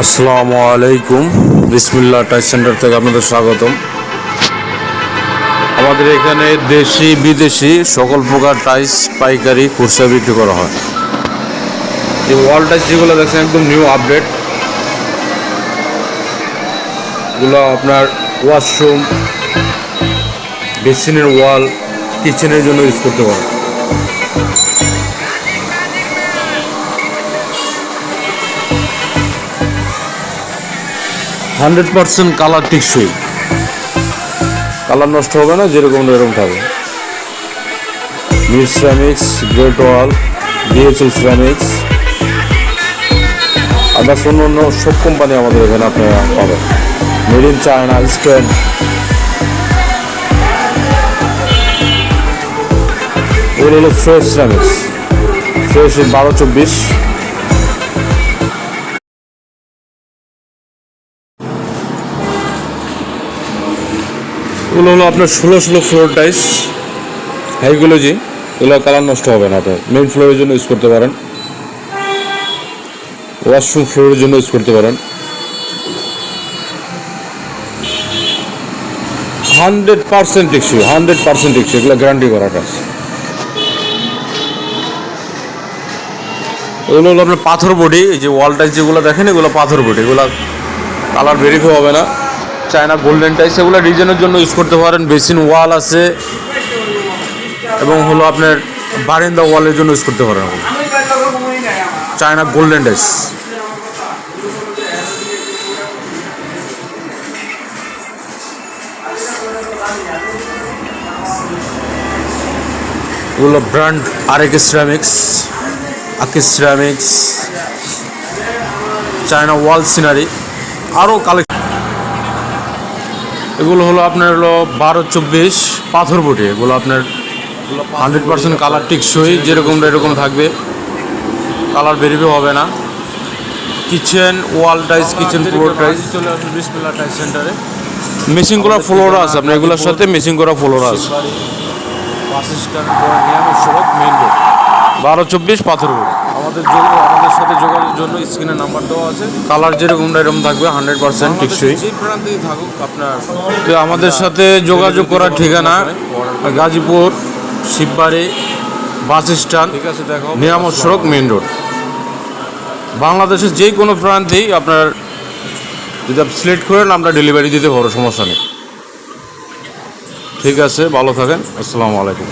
আসসালামু আলাইকুম। বিসমিল্লাহ টাইস সেন্টার থেকে আপনাদের স্বাগতম। আমাদের এখানে দেশি বিদেশি সকল প্রকার টাইস পাইকারি খুচরা বিক্রি করা হয়। এই ওয়াল টাইস যেগুলো দেখছেন একদম নিউ আপডেট, এগুলো আপনার ওয়াশরুম, বেসিনের ওয়াল, কিচেনের জন্য ইউজ করতে পারেন। হান্ড্রেড পার্সেন্ট কালার টিকসই, কালার নষ্ট হবে না, যেরকম এরকম থাকবে। মিড সিরামিক্স, গ্রেট ওয়াল, ডিএচএল সিরামিক্স, আদার্স অন্য সব কোম্পানি আমাদের এখানে আপনারা পাবেন। মেড ইন চায়না, স্ট্যান্ড, এগুলো হলো ফ্রেশ সিরামিক্স, ফ্রেশ 12-24। এগুলো হলো আপনার 16 ফ্লোর টাইস, হাইগুলোজি। এগুলো কালার নষ্ট হবে না। আপনার মেইন ফ্লোরের জন্য ইউজ করতে পারেন, ওয়াশরুম ফ্লোরের জন্য ইউজ করতে পারেন। 100% টেকসই, 100% টেকসই, এগুলো গ্যারান্টি করা টাইস। এগুলো হলো আপনার পাথর বডি। এই যে ওয়াল টাইস যেগুলো দেখেন, এগুলো পাথর বডি, এগুলো কালার ভেরিফাই হবে না। চায়না গোল্ডেন টাইস, এগুলো ডিজাইনের জন্য ইউজ করতে পারেন। বেসিন ওয়াল আছে এবং হলো আপনার বারান্দা ওয়ালের জন্য ইউজ করতে পারেন। চায়না গোল্ডেন টাইস। এগুলো ব্র্যান্ড আরকে সিরামিক্স, আকিস সিরামিক্স, চায়না ওয়াল সিনারি, আরও কালেকশন। এগুলো হলো আপনার হলো 12-24 পাথর বটি। এগুলো আপনার 100% কালার টিকসই, যেরকম এরকম থাকবে, কালার ভেরিফাই হবে না। কিচেন ওয়াল টাইস, কিচেন ফ্লোর টাইস। চলে আসবে বিসমিল্লাহ টাইস সেন্টারে। মেশিং করা ফ্লোর আছে আপনার, এগুলোর সাথে মেশিং করা ফ্লোর আছে। সড়ক মেইন রোড, 12-24 পাথর বটি। আমাদের সাথে যোগাযোগের জন্য স্ক্রিনে নাম্বার দেওয়া আছে। কালার যেরকম এরকম থাকবে, 100% টিকসই। যে প্রান্তেই থাকুক আপনার, তো আমাদের সাথে যোগাযোগ করার ঠিকানা গাজীপুর শিববাড়ি বাস স্ট্যান্ড, ঠিক আছে, দেখো নিয়ামত সড়ক মেইন রোড। বাংলাদেশের যে কোনো প্রান্তেই আপনার যদি আপনি সিলেক্ট করেন, আমরা ডেলিভারি দিতে পারবো, সমস্যা নেই। ঠিক আছে, ভালো থাকেন। আসসালামু আলাইকুম।